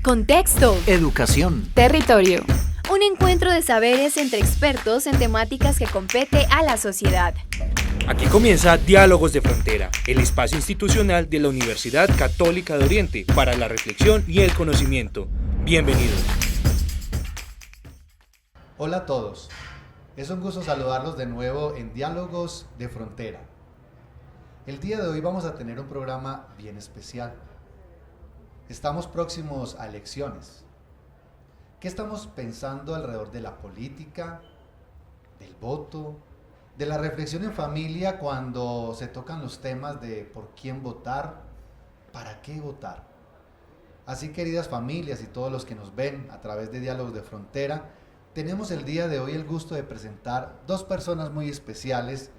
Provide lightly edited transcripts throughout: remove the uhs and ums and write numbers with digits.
Contexto. Educación. Territorio. Un encuentro de saberes entre expertos en temáticas que compete a la sociedad. Aquí comienza Diálogos de Frontera, el espacio institucional de la Universidad Católica de Oriente para la reflexión y el conocimiento. Bienvenidos. Hola a todos. Es un gusto saludarlos de nuevo en Diálogos de Frontera. El día de hoy vamos a tener un programa bien especial. Estamos próximos a elecciones. ¿Qué estamos pensando alrededor de la política, del voto, de la reflexión en familia cuando se tocan los temas de por quién votar, para qué votar? Así, queridas familias y todos los que nos ven a través de Diálogos de Frontera, tenemos el día de hoy el gusto de presentar dos personas muy especiales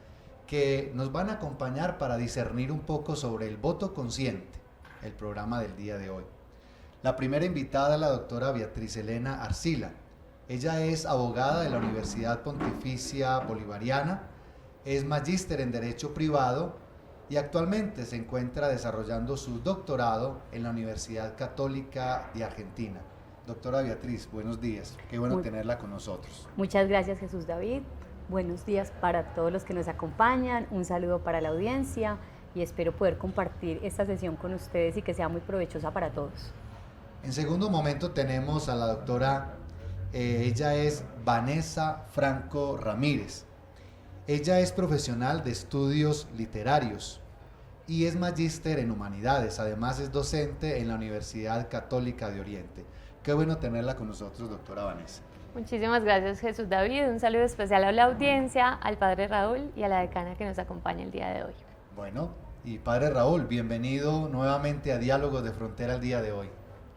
que nos van a acompañar para discernir un poco sobre el voto consciente, el programa del día de hoy. La primera invitada es la doctora Beatriz Elena Arcila. Ella es abogada de la Universidad Pontificia Bolivariana, es magíster en Derecho Privado y actualmente se encuentra desarrollando su doctorado en la Universidad Católica de Argentina. Doctora Beatriz, buenos días. Qué bueno tenerla con nosotros. Muchas gracias, Jesús David. Buenos días para todos los que nos acompañan. Un saludo para la audiencia y espero poder compartir esta sesión con ustedes y que sea muy provechosa para todos. En segundo momento tenemos a la doctora, ella es Vanessa Franco Ramírez. Ella es profesional de estudios literarios y es magíster en humanidades. Además es docente en la Universidad Católica de Oriente. Qué bueno tenerla con nosotros, doctora Vanessa. Muchísimas gracias, Jesús David. Un saludo especial a la audiencia, al padre Raúl y a la decana que nos acompaña el día de hoy. Bueno, y padre Raúl, bienvenido nuevamente a Diálogos de Frontera el día de hoy.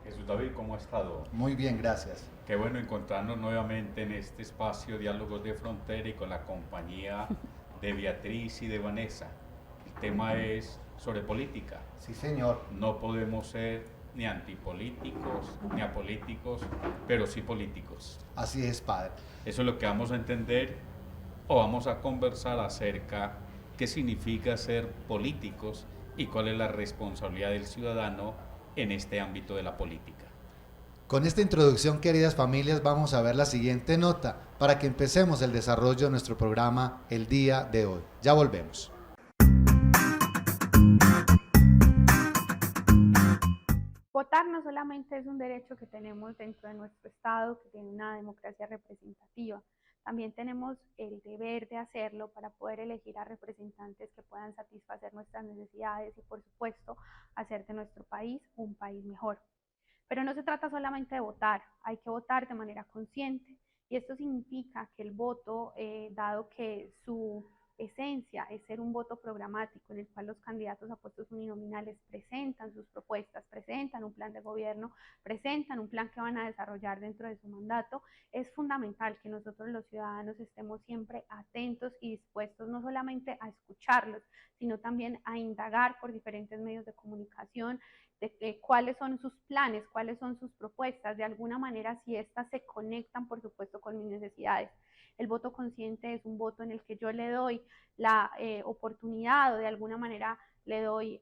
Jesús David, ¿cómo ha estado? Muy bien, gracias. Qué bueno encontrarnos nuevamente en este espacio Diálogos de Frontera y con la compañía de Beatriz y de Vanessa. El tema es sobre política. Sí, señor. No podemos ser ni antipolíticos, ni apolíticos, pero sí políticos. Así es, padre. Eso es lo que vamos a entender o vamos a conversar acerca qué significa ser políticos y cuál es la responsabilidad del ciudadano en este ámbito de la política. Con esta introducción, queridas familias, vamos a ver la siguiente nota para que empecemos el desarrollo de nuestro programa el día de hoy. Ya volvemos. Votar no solamente es un derecho que tenemos dentro de nuestro Estado, que tiene una democracia representativa, también tenemos el deber de hacerlo para poder elegir a representantes que puedan satisfacer nuestras necesidades y, por supuesto, hacer de nuestro país un país mejor. Pero no se trata solamente de votar, hay que votar de manera consciente y esto significa que el voto, dado que su esencia es ser un voto programático en el cual los candidatos a puestos uninominales presentan sus propuestas, presentan un plan de gobierno, presentan un plan que van a desarrollar dentro de su mandato, es fundamental que nosotros los ciudadanos estemos siempre atentos y dispuestos no solamente a escucharlos, sino también a indagar por diferentes medios de comunicación de cuáles son sus planes, cuáles son sus propuestas, de alguna manera si estas se conectan por supuesto con mis necesidades. El voto consciente es un voto en el que yo le doy la oportunidad o de alguna manera le doy,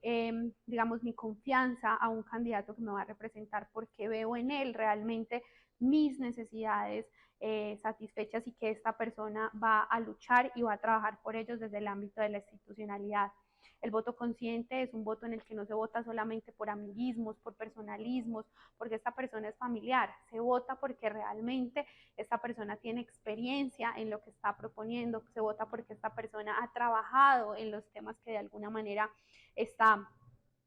digamos, mi confianza a un candidato que me va a representar porque veo en él realmente mis necesidades satisfechas y que esta persona va a luchar y va a trabajar por ellos desde el ámbito de la institucionalidad. El voto consciente es un voto en el que no se vota solamente por amiguismos, por personalismos, porque esta persona es familiar. Se vota porque realmente esta persona tiene experiencia en lo que está proponiendo. Se vota porque esta persona ha trabajado en los temas que de alguna manera está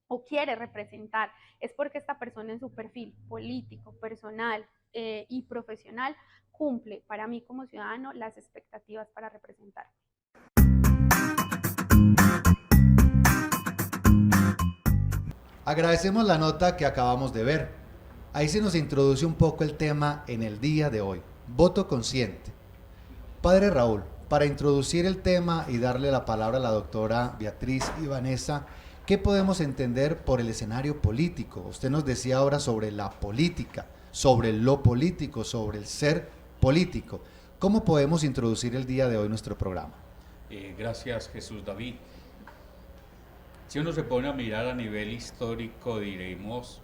o quiere representar. Es porque esta persona en su perfil político, personal y profesional cumple para mí como ciudadano las expectativas para representar. Agradecemos la nota que acabamos de ver. Ahí se nos introduce un poco el tema en el día de hoy, voto consciente. Padre Raúl, para introducir el tema y darle la palabra a la doctora Beatriz y Vanessa, ¿qué podemos entender por el escenario político? Usted nos decía ahora sobre la política, sobre lo político, sobre el ser político. ¿Cómo podemos introducir el día de hoy nuestro programa? Gracias, Jesús David. Si uno se pone a mirar a nivel histórico, diremos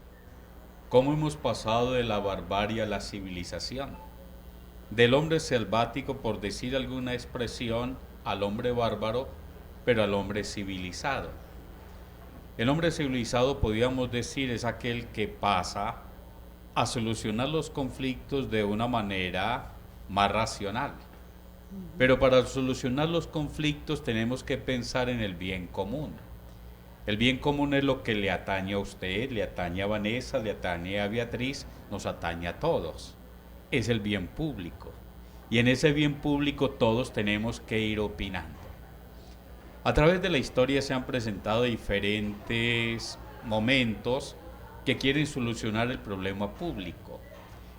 cómo hemos pasado de la barbarie a la civilización, del hombre selvático, por decir alguna expresión, al hombre bárbaro, pero al hombre civilizado. El hombre civilizado, podríamos decir, es aquel que pasa a solucionar los conflictos de una manera más racional. Pero para solucionar los conflictos tenemos que pensar en el bien común. El bien común es lo que le atañe a usted, le atañe a Vanessa, le atañe a Beatriz, nos atañe a todos. Es el bien público. Y en ese bien público todos tenemos que ir opinando. A través de la historia se han presentado diferentes momentos que quieren solucionar el problema público.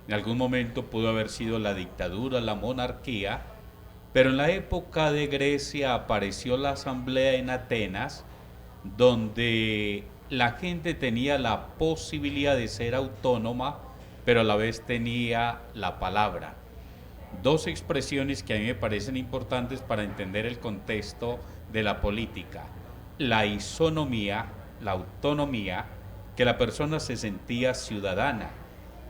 En algún momento pudo haber sido la dictadura, la monarquía, pero en la época de Grecia apareció la asamblea en Atenas, donde la gente tenía la posibilidad de ser autónoma, pero a la vez tenía la palabra. Dos expresiones que a mí me parecen importantes para entender el contexto de la política. La isonomía, la autonomía, que la persona se sentía ciudadana.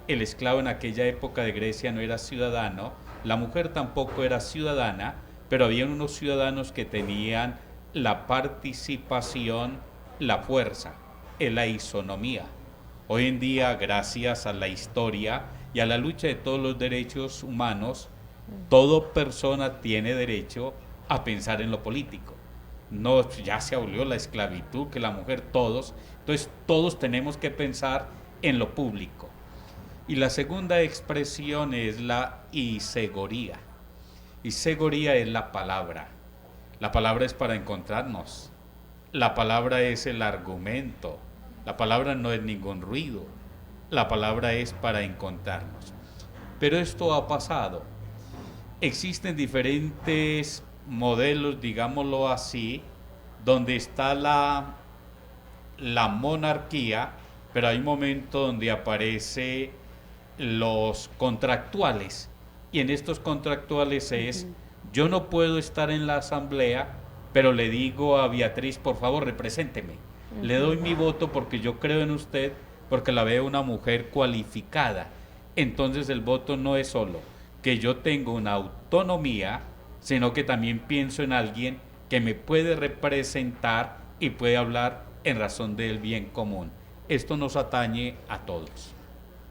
El esclavo en aquella época de Grecia no era ciudadano, la mujer tampoco era ciudadana, pero había unos ciudadanos que tenían la participación, la fuerza, en la isonomía. Hoy en día, gracias a la historia y a la lucha de todos los derechos humanos, toda persona tiene derecho a pensar en lo político. No, ya se abolió la esclavitud, que la mujer, todos. Entonces, todos tenemos que pensar en lo público. Y la segunda expresión es la isegoría. Isegoría es la palabra. La palabra es para encontrarnos. La palabra es el argumento. La palabra no es ningún ruido. La palabra es para encontrarnos. Pero esto ha pasado. Existen diferentes modelos, digámoslo así, donde está la monarquía, pero hay un momento donde aparece los contractuales, y en estos contractuales es, yo no puedo estar en la asamblea, pero le digo a Beatriz, por favor, represénteme. Le doy mi voto porque yo creo en usted, porque la veo una mujer cualificada. Entonces el voto no es solo que yo tengo una autonomía, sino que también pienso en alguien que me puede representar y puede hablar en razón del bien común. Esto nos atañe a todos.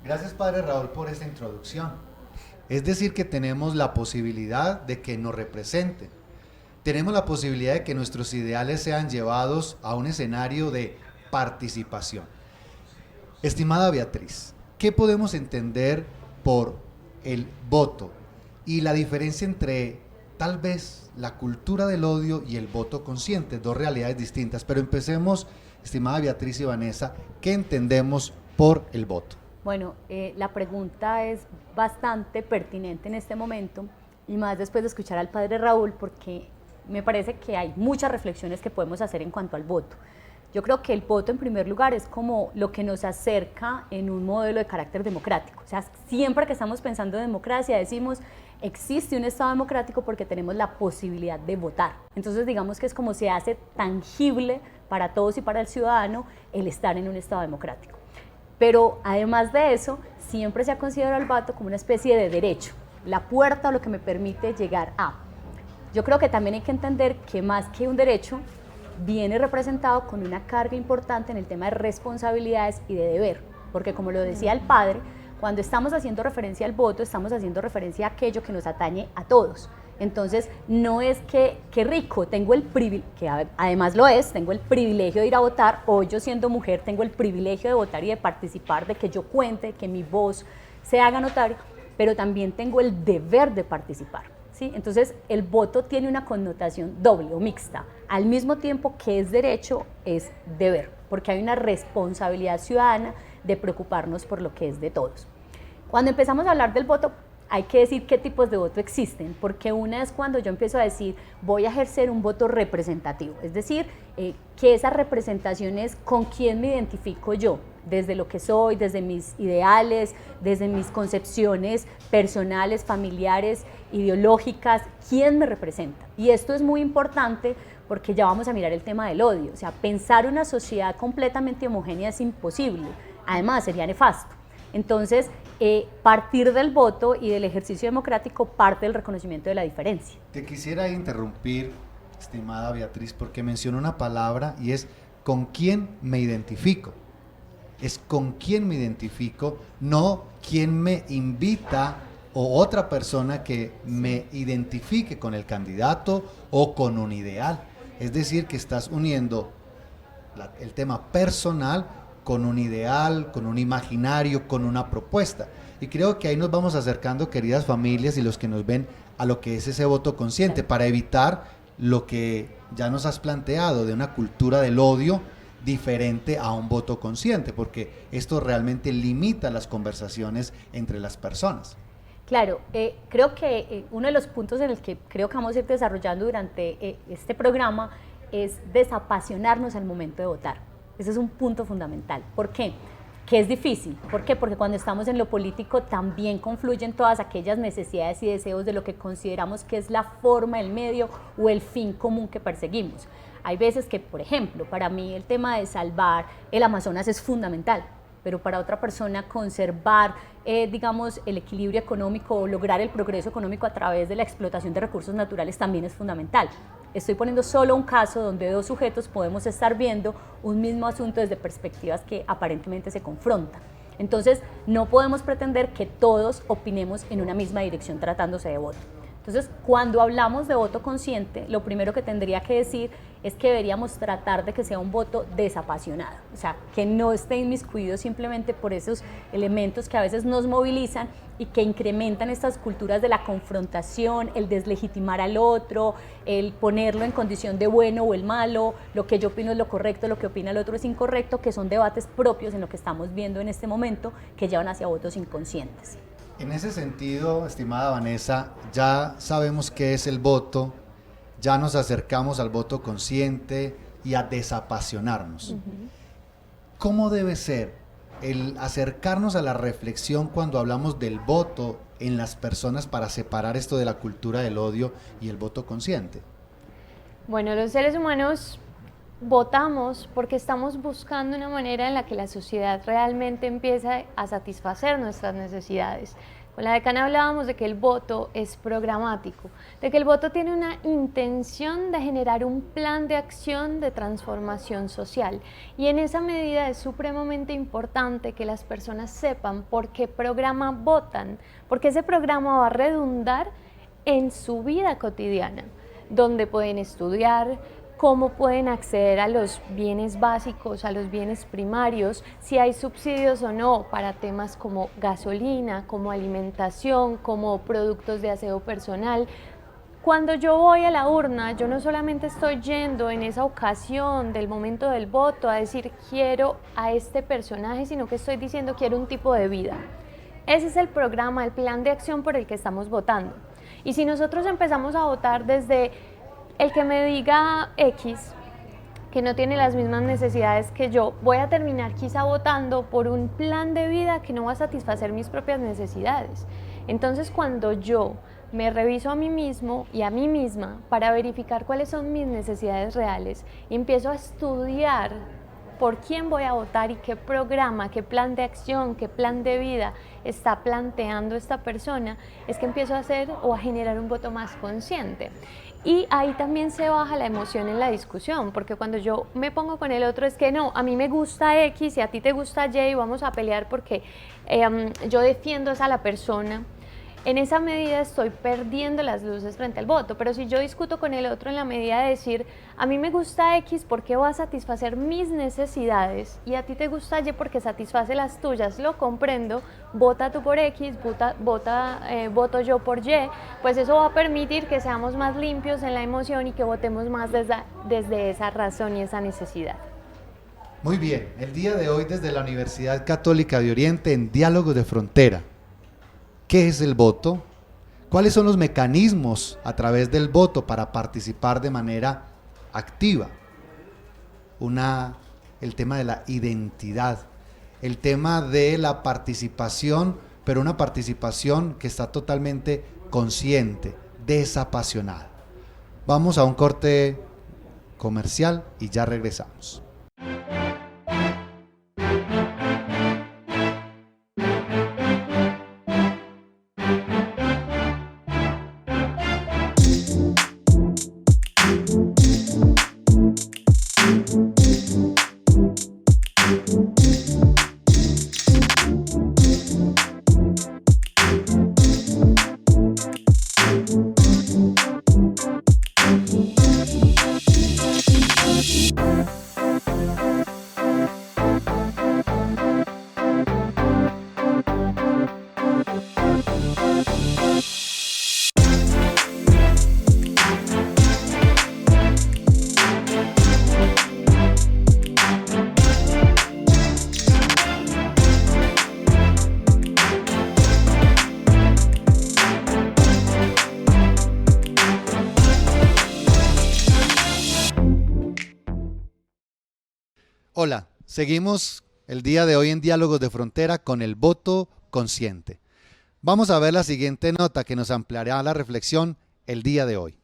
Gracias, Padre Raúl, por esta introducción. Es decir, que tenemos la posibilidad de que nos representen. Tenemos la posibilidad de que nuestros ideales sean llevados a un escenario de participación. Estimada Beatriz, ¿qué podemos entender por el voto y la diferencia entre tal vez la cultura del odio y el voto consciente? Dos realidades distintas, pero empecemos, estimada Beatriz y Vanessa, ¿qué entendemos por el voto? Bueno, la pregunta es bastante pertinente en este momento, y más después de escuchar al padre Raúl, porque me parece que hay muchas reflexiones que podemos hacer en cuanto al voto. Yo creo que el voto, en primer lugar, es como lo que nos acerca en un modelo de carácter democrático. O sea, siempre que estamos pensando en democracia decimos, existe un Estado democrático porque tenemos la posibilidad de votar. Entonces, digamos que es como se hace tangible para todos y para el ciudadano el estar en un Estado democrático. Pero además de eso, siempre se ha considerado el voto como una especie de derecho, la puerta o lo que me permite llegar a. Yo creo que también hay que entender que más que un derecho, viene representado con una carga importante en el tema de responsabilidades y de deber, porque como lo decía el padre, cuando estamos haciendo referencia al voto, estamos haciendo referencia a aquello que nos atañe a todos. Entonces, no es que rico, tengo el privilegio, que además lo es, tengo el privilegio de ir a votar, o yo siendo mujer tengo el privilegio de votar y de participar, de que yo cuente, que mi voz se haga notar, pero también tengo el deber de participar. ¿Sí? Entonces, el voto tiene una connotación doble o mixta. Al mismo tiempo que es derecho, es deber, porque hay una responsabilidad ciudadana de preocuparnos por lo que es de todos. Cuando empezamos a hablar del voto, hay que decir qué tipos de voto existen, porque una es cuando yo empiezo a decir, voy a ejercer un voto representativo, es decir, que esa representación es con quién me identifico yo, desde lo que soy, desde mis ideales, desde mis concepciones personales, familiares, ideológicas, quién me representa. Y esto es muy importante porque ya vamos a mirar el tema del odio, o sea, pensar una sociedad completamente homogénea es imposible, además sería nefasto. Entonces, partir del voto y del ejercicio democrático parte del reconocimiento de la diferencia. Te quisiera interrumpir, estimada Beatriz, porque mencionó una palabra y es ¿con quién me identifico? Es con quién me identifico, no quién me invita o otra persona que me identifique con el candidato o con un ideal. Es decir, que estás uniendo el tema personal con un ideal, con un imaginario, con una propuesta. Y creo que ahí nos vamos acercando, queridas familias y los que nos ven, a lo que es ese voto consciente, para evitar lo que ya nos has planteado de una cultura del odio diferente a un voto consciente, porque esto realmente limita las conversaciones entre las personas. Claro, creo que uno de los puntos en el que creo que vamos a ir desarrollando durante este programa es desapasionarnos al momento de votar. Ese es un punto fundamental. ¿Por qué? Que es difícil. ¿Por qué? Porque cuando estamos en lo político también confluyen todas aquellas necesidades y deseos de lo que consideramos que es la forma, el medio o el fin común que perseguimos. Hay veces que, por ejemplo, para mí el tema de salvar el Amazonas es fundamental, pero para otra persona conservar, digamos, el equilibrio económico o lograr el progreso económico a través de la explotación de recursos naturales también es fundamental. Estoy poniendo solo un caso donde dos sujetos podemos estar viendo un mismo asunto desde perspectivas que aparentemente se confrontan. Entonces, no podemos pretender que todos opinemos en una misma dirección tratándose de voto. Entonces, cuando hablamos de voto consciente, lo primero que tendría que decir es que deberíamos tratar de que sea un voto desapasionado, o sea, que no esté inmiscuido simplemente por esos elementos que a veces nos movilizan y que incrementan estas culturas de la confrontación, el deslegitimar al otro, el ponerlo en condición de bueno o el malo, lo que yo opino es lo correcto, lo que opina el otro es incorrecto, que son debates propios en lo que estamos viendo en este momento que llevan hacia votos inconscientes. En ese sentido, estimada Vanessa, ya sabemos qué es el voto, ya nos acercamos al voto consciente y a desapasionarnos. ¿Cómo debe ser el acercarnos a la reflexión cuando hablamos del voto en las personas para separar esto de la cultura del odio y el voto consciente? Bueno, los seres humanos votamos porque estamos buscando una manera en la que la sociedad realmente empieza a satisfacer nuestras necesidades. Con la decana hablábamos de que el voto es programático, de que el voto tiene una intención de generar un plan de acción de transformación social, y en esa medida es supremamente importante que las personas sepan por qué programa votan, porque ese programa va a redundar en su vida cotidiana, donde pueden estudiar, cómo pueden acceder a los bienes básicos, a los bienes primarios, si hay subsidios o no para temas como gasolina, como alimentación, como productos de aseo personal. Cuando yo voy a la urna, yo no solamente estoy yendo en esa ocasión del momento del voto a decir quiero a este personaje, sino que estoy diciendo quiero un tipo de vida. Ese es el programa, el plan de acción por el que estamos votando. Y si nosotros empezamos a votar desde el que me diga X, que no tiene las mismas necesidades que yo, voy a terminar quizá votando por un plan de vida que no va a satisfacer mis propias necesidades. Entonces, cuando yo me reviso a mí mismo y a mí misma para verificar cuáles son mis necesidades reales, y empiezo a estudiar por quién voy a votar y qué programa, qué plan de acción, qué plan de vida está planteando esta persona, es que empiezo a hacer o a generar un voto más consciente. Y ahí también se baja la emoción en la discusión, porque cuando yo me pongo con el otro es que no, a mí me gusta X y a ti te gusta Y y vamos a pelear porque yo defiendo a la persona. En esa medida estoy perdiendo las luces frente al voto, pero si yo discuto con el otro en la medida de decir a mí me gusta X porque va a satisfacer mis necesidades y a ti te gusta Y porque satisface las tuyas, lo comprendo, vota tú por X, voto yo por Y, pues eso va a permitir que seamos más limpios en la emoción y que votemos más desde esa razón y esa necesidad. Muy bien, el día de hoy desde la Universidad Católica de Oriente en Diálogos de Frontera. ¿Qué es el voto? ¿Cuáles son los mecanismos a través del voto para participar de manera activa? El tema de la identidad, el tema de la participación, pero una participación que está totalmente consciente, desapasionada. Vamos a un corte comercial y ya regresamos. Hola, seguimos el día de hoy en Diálogos de Frontera con el voto consciente. Vamos a ver la siguiente nota que nos ampliará la reflexión el día de hoy.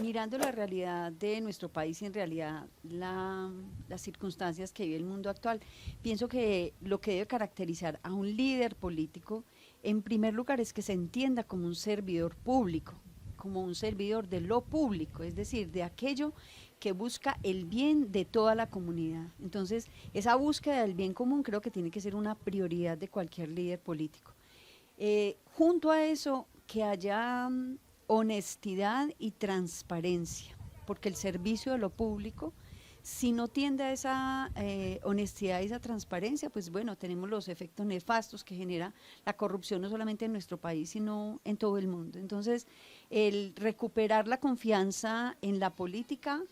Mirando la realidad de nuestro país y en realidad las circunstancias que vive el mundo actual, pienso que lo que debe caracterizar a un líder político, en primer lugar, es que se entienda como un servidor público, como un servidor de lo público, es decir, de aquello que busca el bien de toda la comunidad. Entonces, esa búsqueda del bien común creo que tiene que ser una prioridad de cualquier líder político. Junto a eso, que haya honestidad y transparencia, porque el servicio de lo público, si no tiende a esa honestidad y esa transparencia, pues bueno, tenemos los efectos nefastos que genera la corrupción no solamente en nuestro país, sino en todo el mundo. Entonces, el recuperar la confianza en la política,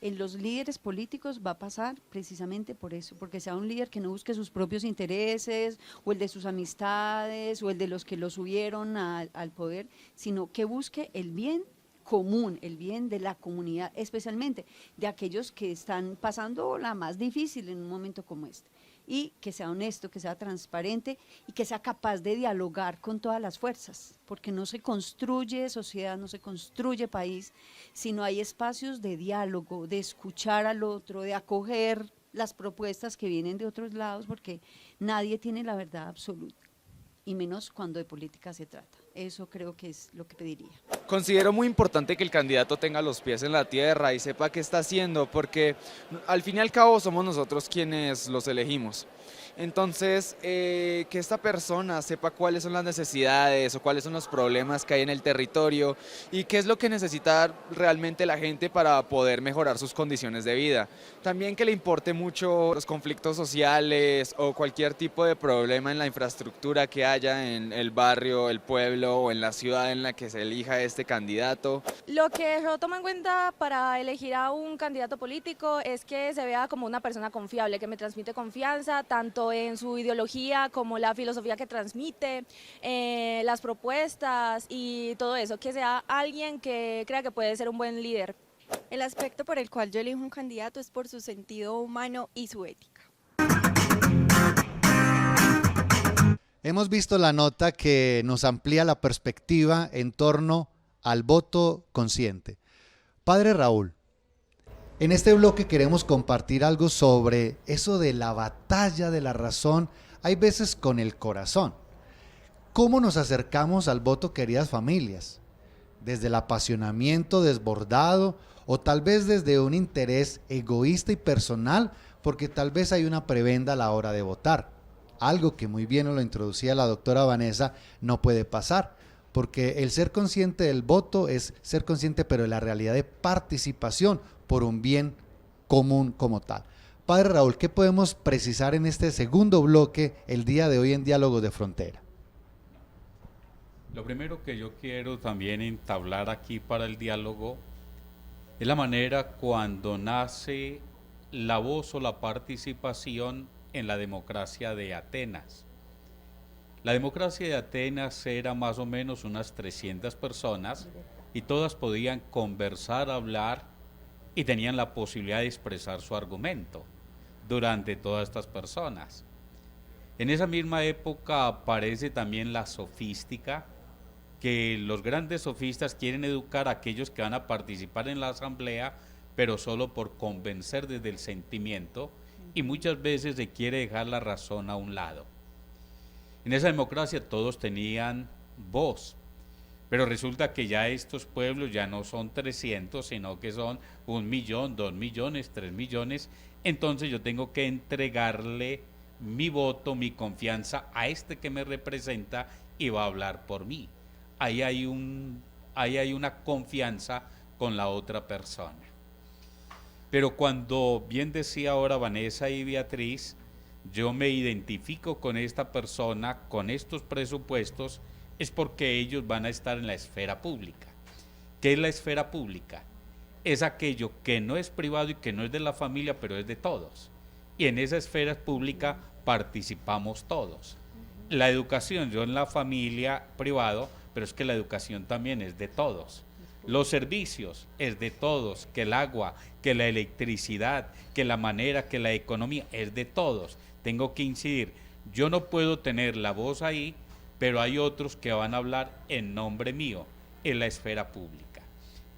en los líderes políticos, va a pasar precisamente por eso, porque sea un líder que no busque sus propios intereses o el de sus amistades o el de los que lo subieron al poder, sino que busque el bien común, el bien de la comunidad, especialmente de aquellos que están pasando la más difícil en un momento como este. Y que sea honesto, que sea transparente y que sea capaz de dialogar con todas las fuerzas, porque no se construye sociedad, no se construye país, si no hay espacios de diálogo, de escuchar al otro, de acoger las propuestas que vienen de otros lados, porque nadie tiene la verdad absoluta, y menos cuando de política se trata. Eso creo que es lo que pediría. Considero muy importante que el candidato tenga los pies en la tierra y sepa qué está haciendo, porque al fin y al cabo somos nosotros quienes los elegimos. Entonces, que esta persona sepa cuáles son las necesidades o cuáles son los problemas que hay en el territorio y qué es lo que necesita realmente la gente para poder mejorar sus condiciones de vida. También que le importe mucho los conflictos sociales o cualquier tipo de problema en la infraestructura que haya en el barrio, el pueblo o en la ciudad en la que se elija este candidato. Lo que yo tomo en cuenta para elegir a un candidato político es que se vea como una persona confiable, que me transmite confianza, tanto en su ideología como la filosofía que transmite, las propuestas y todo eso, que sea alguien que crea que puede ser un buen líder. El aspecto por el cual yo elijo un candidato es por su sentido humano y su ética. Hemos visto la nota que nos amplía la perspectiva en torno al voto consciente. Padre Raúl, en este bloque queremos compartir algo sobre eso de la batalla de la razón, hay veces con el corazón. ¿Cómo nos acercamos al voto, queridas familias? ¿Desde el apasionamiento desbordado o tal vez desde un interés egoísta y personal, porque tal vez hay una prebenda a la hora de votar? Algo que muy bien nos lo introducía la doctora Vanessa, no puede pasar, porque el ser consciente del voto es ser consciente pero de la realidad de participación por un bien común como tal. Padre Raúl, ¿qué podemos precisar en este segundo bloque el día de hoy en Diálogos de Frontera? Lo primero que yo quiero también entablar aquí para el diálogo es la manera cuando nace la voz o la participación en la democracia de Atenas. La democracia de Atenas era más o menos unas 300 personas y todas podían conversar, hablar y tenían la posibilidad de expresar su argumento durante todas estas personas. En esa misma época aparece también la sofística, que los grandes sofistas quieren educar a aquellos que van a participar en la asamblea, pero solo por convencer desde el sentimiento, y muchas veces se quiere dejar la razón a un lado. En esa democracia todos tenían voz, pero resulta que ya estos pueblos ya no son 300, sino que son 1 millón, 2 millones, 3 millones, entonces yo tengo que entregarle mi voto, mi confianza a este que me representa y va a hablar por mí. Ahí hay una confianza con la otra persona. Pero cuando, bien decía ahora Vanessa y Beatriz, yo me identifico con esta persona, con estos presupuestos, es porque ellos van a estar en la esfera pública. ¿Qué es la esfera pública? Es aquello que no es privado y que no es de la familia, pero es de todos. Y en esa esfera pública participamos todos. La educación, yo en la familia privado, pero es que la educación también es de todos. Los servicios es de todos, que el agua, que la electricidad, que la manera, que la economía, es de todos. Tengo que incidir, yo no puedo tener la voz ahí, pero hay otros que van a hablar en nombre mío, en la esfera pública.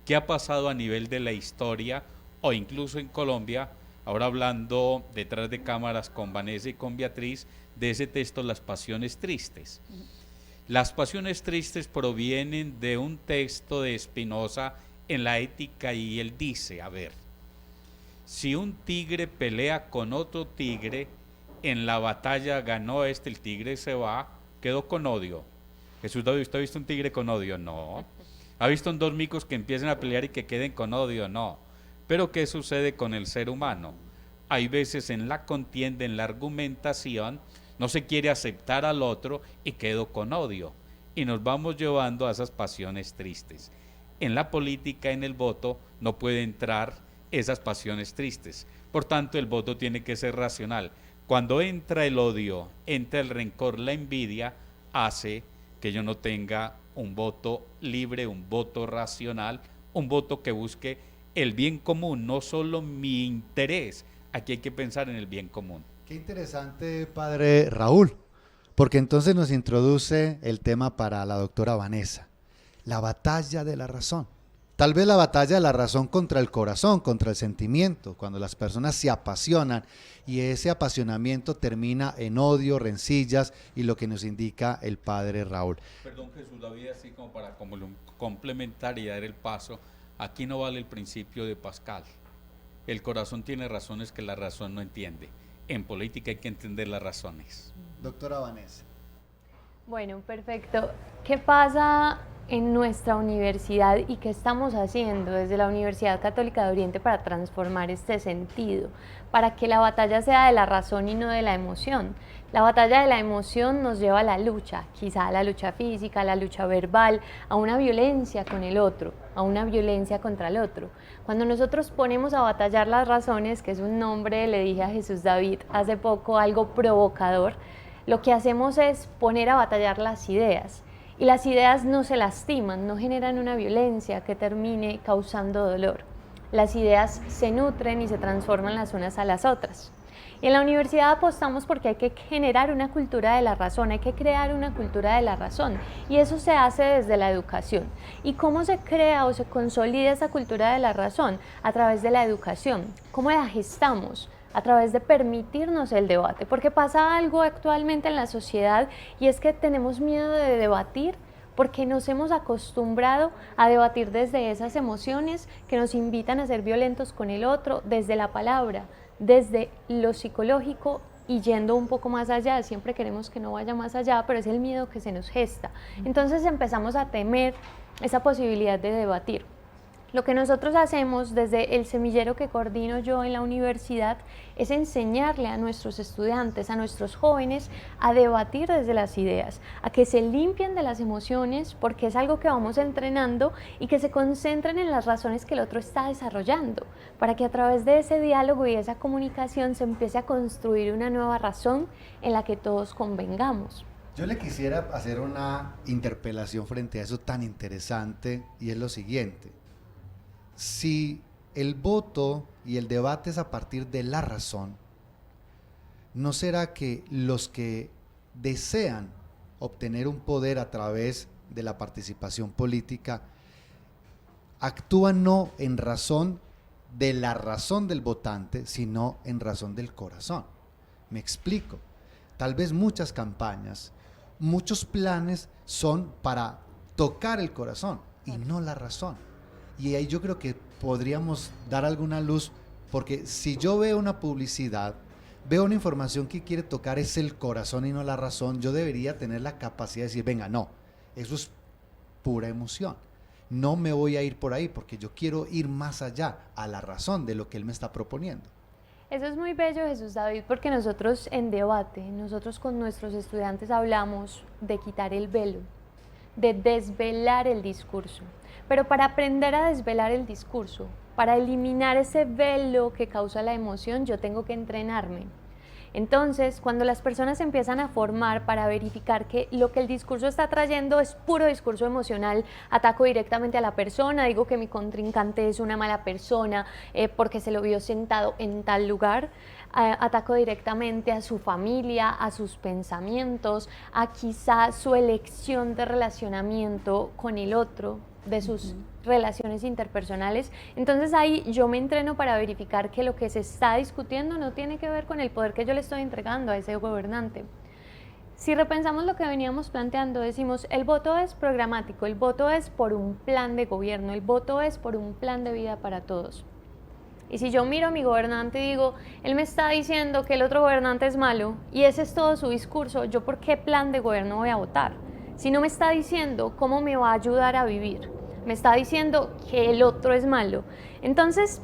¿Qué ha pasado a nivel de la historia o incluso en Colombia? Ahora hablando detrás de cámaras con Vanessa y con Beatriz de ese texto Las Pasiones Tristes. Las pasiones tristes provienen de un texto de Spinoza en la Ética y él dice, a ver, si un tigre pelea con otro tigre, en la batalla ganó el tigre se va, quedó con odio. Jesús David, ¿usted ha visto un tigre con odio? No. ¿Ha visto dos micos que empiecen a pelear y que queden con odio? No. Pero ¿qué sucede con el ser humano? Hay veces en la contienda, en la argumentación, no se quiere aceptar al otro y quedo con odio. Y nos vamos llevando a esas pasiones tristes. En la política, en el voto, no puede entrar esas pasiones tristes. Por tanto, el voto tiene que ser racional. Cuando entra el odio, entra el rencor, la envidia, hace que yo no tenga un voto libre, un voto racional, un voto que busque el bien común, no solo mi interés. Aquí hay que pensar en el bien común. Qué interesante, padre Raúl, porque entonces nos introduce el tema para la doctora Vanessa, la batalla de la razón. Tal vez la batalla de la razón contra el corazón, contra el sentimiento, cuando las personas se apasionan y ese apasionamiento termina en odio, rencillas y lo que nos indica el padre Raúl. Perdón, Jesús David, así como para complementar y dar el paso, aquí no vale el principio de Pascal. El corazón tiene razones que la razón no entiende. En política hay que entender las razones. Doctora Vanessa. Bueno, perfecto. ¿Qué pasa en nuestra universidad y qué estamos haciendo desde la Universidad Católica de Oriente para transformar este sentido? Para que la batalla sea de la razón y no de la emoción. La batalla de la emoción nos lleva a la lucha, quizá a la lucha física, a la lucha verbal, a una violencia con el otro, a una violencia contra el otro. Cuando nosotros ponemos a batallar las razones, que es un nombre, le dije a Jesús David hace poco, algo provocador, lo que hacemos es poner a batallar las ideas. Y las ideas no se lastiman, no generan una violencia que termine causando dolor. Las ideas se nutren y se transforman las unas a las otras. Y en la universidad apostamos porque hay que generar una cultura de la razón, hay que crear una cultura de la razón. Y eso se hace desde la educación. ¿Y cómo se crea o se consolida esa cultura de la razón? A través de la educación. ¿Cómo la gestamos? A través de permitirnos el debate, porque pasa algo actualmente en la sociedad y es que tenemos miedo de debatir porque nos hemos acostumbrado a debatir desde esas emociones que nos invitan a ser violentos con el otro, desde la palabra, desde lo psicológico y yendo un poco más allá. Siempre queremos que no vaya más allá, pero es el miedo que se nos gesta. Entonces empezamos a temer esa posibilidad de debatir. Lo que nosotros hacemos desde el semillero que coordino yo en la universidad es enseñarle a nuestros estudiantes, a nuestros jóvenes, a debatir desde las ideas, a que se limpien de las emociones, porque es algo que vamos entrenando, y que se concentren en las razones que el otro está desarrollando, para que a través de ese diálogo y esa comunicación se empiece a construir una nueva razón en la que todos convengamos. Yo le quisiera hacer una interpelación frente a eso tan interesante, y es lo siguiente. Si el voto y el debate es a partir de la razón, ¿no será que los que desean obtener un poder a través de la participación política actúan no en razón de la razón del votante, sino en razón del corazón? Me explico. Tal vez muchas campañas, muchos planes son para tocar el corazón y no la razón. Y ahí yo creo que podríamos dar alguna luz, porque si yo veo una publicidad, veo una información que quiere tocar es el corazón y no la razón, yo debería tener la capacidad de decir, venga, no, eso es pura emoción. No me voy a ir por ahí porque yo quiero ir más allá, a la razón de lo que él me está proponiendo. Eso es muy bello, Jesús David, porque nosotros en debate, nosotros con nuestros estudiantes hablamos de quitar el velo, de desvelar el discurso. Pero para aprender a desvelar el discurso, para eliminar ese velo que causa la emoción, yo tengo que entrenarme. Entonces, cuando las personas se empiezan a formar para verificar que lo que el discurso está trayendo es puro discurso emocional, ataco directamente a la persona, digo que mi contrincante es una mala persona porque se lo vio sentado en tal lugar, ataco directamente a su familia, a sus pensamientos, a quizá su elección de relacionamiento con el otro, de sus relaciones interpersonales. Entonces ahí yo me entreno para verificar que lo que se está discutiendo no tiene que ver con el poder que yo le estoy entregando a ese gobernante. Si repensamos lo que veníamos planteando, decimos, el voto es programático, el voto es por un plan de gobierno, el voto es por un plan de vida para todos. Y si yo miro a mi gobernante y digo, él me está diciendo que el otro gobernante es malo y ese es todo su discurso, ¿yo por qué plan de gobierno voy a votar? Si no me está diciendo cómo me va a ayudar a vivir, me está diciendo que el otro es malo. Entonces,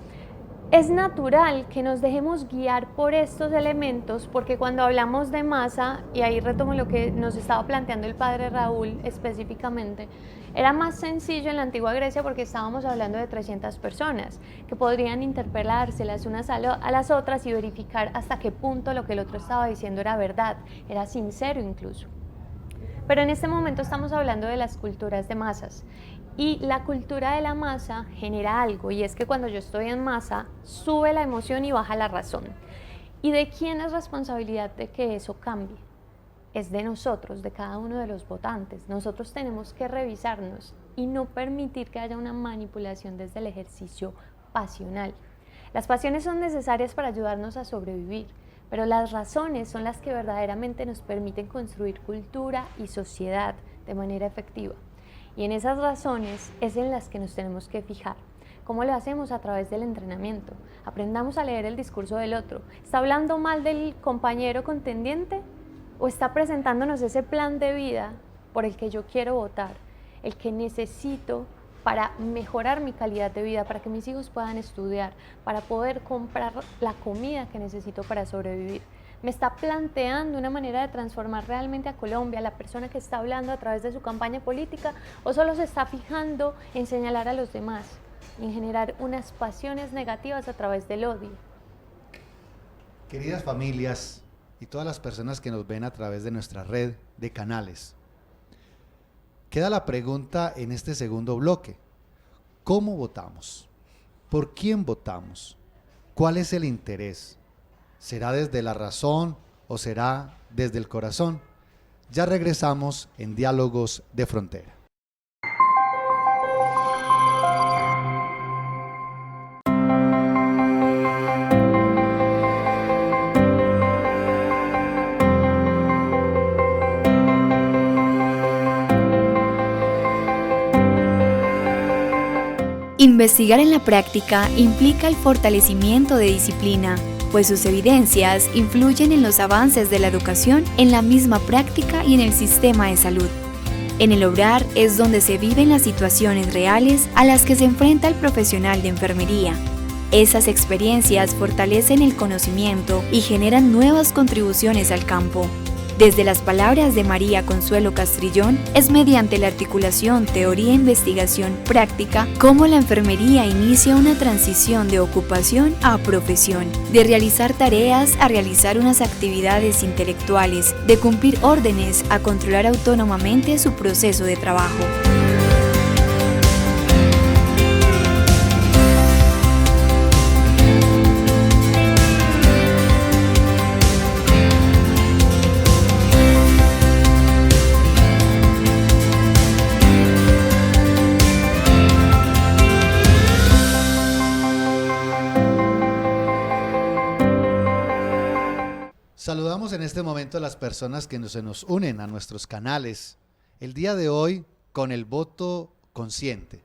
es natural que nos dejemos guiar por estos elementos, porque cuando hablamos de masa, y ahí retomo lo que nos estaba planteando el padre Raúl específicamente, era más sencillo en la antigua Grecia porque estábamos hablando de 300 personas que podrían interpelarse las unas a las otras y verificar hasta qué punto lo que el otro estaba diciendo era verdad, era sincero incluso. Pero en este momento estamos hablando de las culturas de masas. Y la cultura de la masa genera algo, y es que cuando yo estoy en masa, sube la emoción y baja la razón. ¿Y de quién es responsabilidad de que eso cambie? Es de nosotros, de cada uno de los votantes. Nosotros tenemos que revisarnos y no permitir que haya una manipulación desde el ejercicio pasional. Las pasiones son necesarias para ayudarnos a sobrevivir, pero las razones son las que verdaderamente nos permiten construir cultura y sociedad de manera efectiva. Y en esas razones es en las que nos tenemos que fijar. ¿Cómo lo hacemos? A través del entrenamiento. Aprendamos a leer el discurso del otro. ¿Está hablando mal del compañero contendiente? ¿O está presentándonos ese plan de vida por el que yo quiero votar? El que necesito para mejorar mi calidad de vida, para que mis hijos puedan estudiar, para poder comprar la comida que necesito para sobrevivir. Me está planteando una manera de transformar realmente a Colombia, la persona que está hablando a través de su campaña política, o solo se está fijando en señalar a los demás, en generar unas pasiones negativas a través del odio. Queridas familias y todas las personas que nos ven a través de nuestra red de canales, queda la pregunta en este segundo bloque: ¿cómo votamos? ¿Por quién votamos? ¿Cuál es el interés? ¿Será desde la razón o será desde el corazón? Ya regresamos en Diálogos de Frontera. Investigar en la práctica implica el fortalecimiento de disciplina, pues sus evidencias influyen en los avances de la educación, en la misma práctica y en el sistema de salud. En el obrar es donde se viven las situaciones reales a las que se enfrenta el profesional de enfermería. Esas experiencias fortalecen el conocimiento y generan nuevas contribuciones al campo. Desde las palabras de María Consuelo Castrillón, es mediante la articulación teoría-investigación práctica cómo la enfermería inicia una transición de ocupación a profesión, de realizar tareas a realizar unas actividades intelectuales, de cumplir órdenes a controlar autónomamente su proceso de trabajo. Saludamos en este momento a las personas que se nos unen a nuestros canales. El día de hoy con el voto consciente,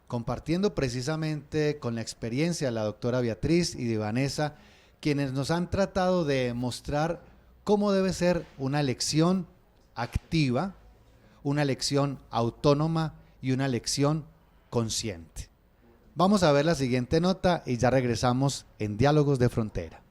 compartiendo precisamente con la experiencia de la doctora Beatriz y de Vanessa, quienes nos han tratado de mostrar cómo debe ser una elección activa, una elección autónoma y una elección consciente. Vamos a ver la siguiente nota y ya regresamos en Diálogos de Frontera.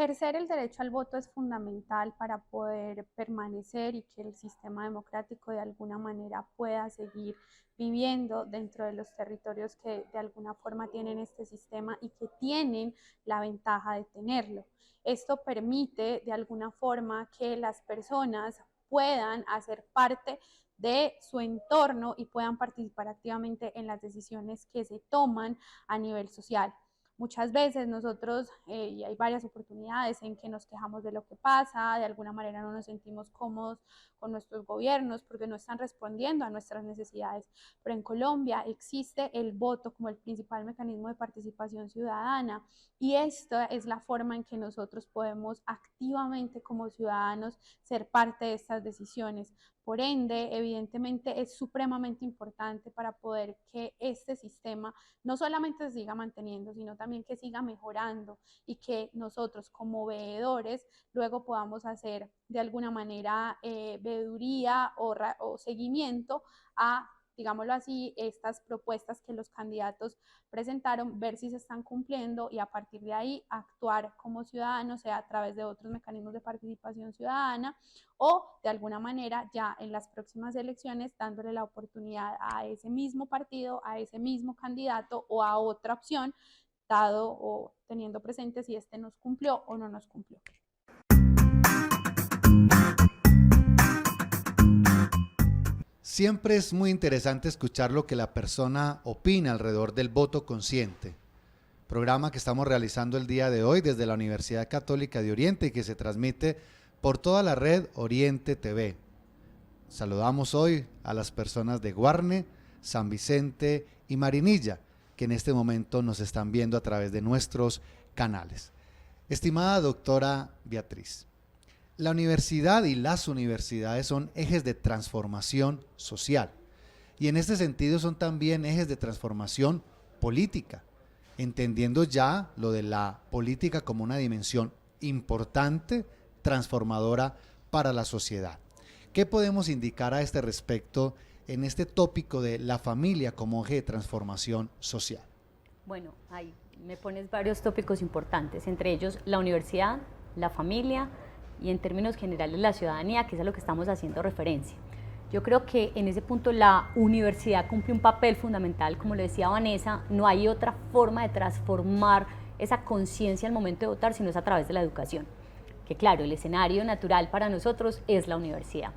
Ejercer el derecho al voto es fundamental para poder permanecer y que el sistema democrático de alguna manera pueda seguir viviendo dentro de los territorios que de alguna forma tienen este sistema y que tienen la ventaja de tenerlo. Esto permite de alguna forma que las personas puedan hacer parte de su entorno y puedan participar activamente en las decisiones que se toman a nivel social. Muchas veces nosotros, y hay varias oportunidades en que nos quejamos de lo que pasa, de alguna manera no nos sentimos cómodos con nuestros gobiernos porque no están respondiendo a nuestras necesidades, pero en Colombia existe el voto como el principal mecanismo de participación ciudadana y esta es la forma en que nosotros podemos activamente como ciudadanos ser parte de estas decisiones. Por ende, evidentemente es supremamente importante para poder que este sistema no solamente se siga manteniendo, sino también que siga mejorando y que nosotros como veedores luego podamos hacer de alguna manera veeduría o seguimiento a, digámoslo así, estas propuestas que los candidatos presentaron, ver si se están cumpliendo y a partir de ahí actuar como ciudadanos, sea a través de otros mecanismos de participación ciudadana o de alguna manera ya en las próximas elecciones dándole la oportunidad a ese mismo partido, a ese mismo candidato o a otra opción, dado o teniendo presente si este nos cumplió o no nos cumplió. Siempre es muy interesante escuchar lo que la persona opina alrededor del voto consciente, programa que estamos realizando el día de hoy desde la Universidad Católica de Oriente y que se transmite por toda la red Oriente TV. Saludamos hoy a las personas de Guarne, San Vicente y Marinilla, que en este momento nos están viendo a través de nuestros canales. Estimada doctora Beatriz, la universidad y las universidades son ejes de transformación social y en este sentido son también ejes de transformación política, entendiendo ya lo de la política como una dimensión importante, transformadora para la sociedad. ¿Qué podemos indicar a este respecto en este tópico de la familia como eje de transformación social? Bueno, ahí me pones varios tópicos importantes, entre ellos la universidad, la familia y en términos generales la ciudadanía, que es a lo que estamos haciendo referencia. Yo creo que en ese punto la universidad cumple un papel fundamental, como lo decía Vanessa, no hay otra forma de transformar esa conciencia al momento de votar, sino es a través de la educación, que claro, el escenario natural para nosotros es la universidad.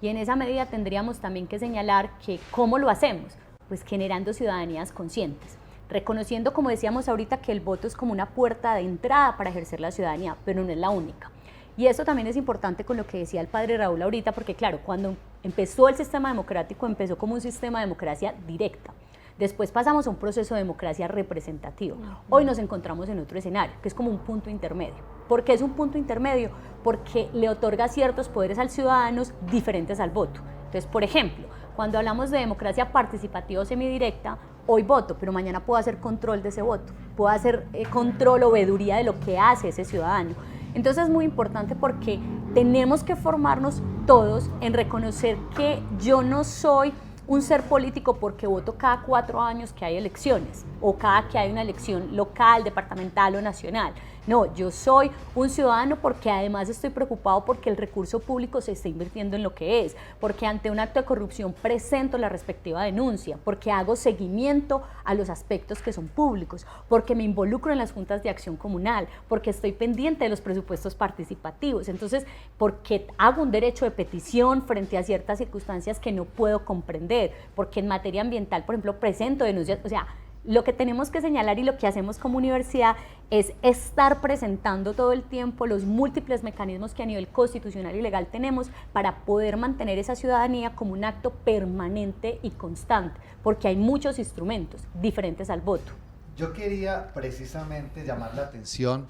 Y en esa medida tendríamos también que señalar que ¿cómo lo hacemos? Pues generando ciudadanías conscientes, reconociendo, como decíamos ahorita, que el voto es como una puerta de entrada para ejercer la ciudadanía, pero no es la única. Y eso también es importante con lo que decía el padre Raúl ahorita, porque claro, cuando empezó el sistema democrático, empezó como un sistema de democracia directa. Después pasamos a un proceso de democracia representativa. Hoy nos encontramos en otro escenario, que es como un punto intermedio. ¿Por qué es un punto intermedio? Porque le otorga ciertos poderes al ciudadano diferentes al voto. Entonces, por ejemplo, cuando hablamos de democracia participativa o semidirecta, hoy voto, pero mañana puedo hacer control de ese voto, puedo hacer control o veeduría de lo que hace ese ciudadano. Entonces es muy importante porque tenemos que formarnos todos en reconocer que yo no soy un ser político porque voto cada 4 años que hay elecciones o cada que hay una elección local, departamental o nacional. No, yo soy un ciudadano porque además estoy preocupado porque el recurso público se está invirtiendo en lo que es, porque ante un acto de corrupción presento la respectiva denuncia, porque hago seguimiento a los aspectos que son públicos, porque me involucro en las juntas de acción comunal, porque estoy pendiente de los presupuestos participativos, entonces porque hago un derecho de petición frente a ciertas circunstancias que no puedo comprender, porque en materia ambiental, por ejemplo, presento denuncias, o sea, lo que tenemos que señalar y lo que hacemos como universidad es estar presentando todo el tiempo los múltiples mecanismos que a nivel constitucional y legal tenemos para poder mantener esa ciudadanía como un acto permanente y constante, porque hay muchos instrumentos diferentes al voto. Yo quería precisamente llamar la atención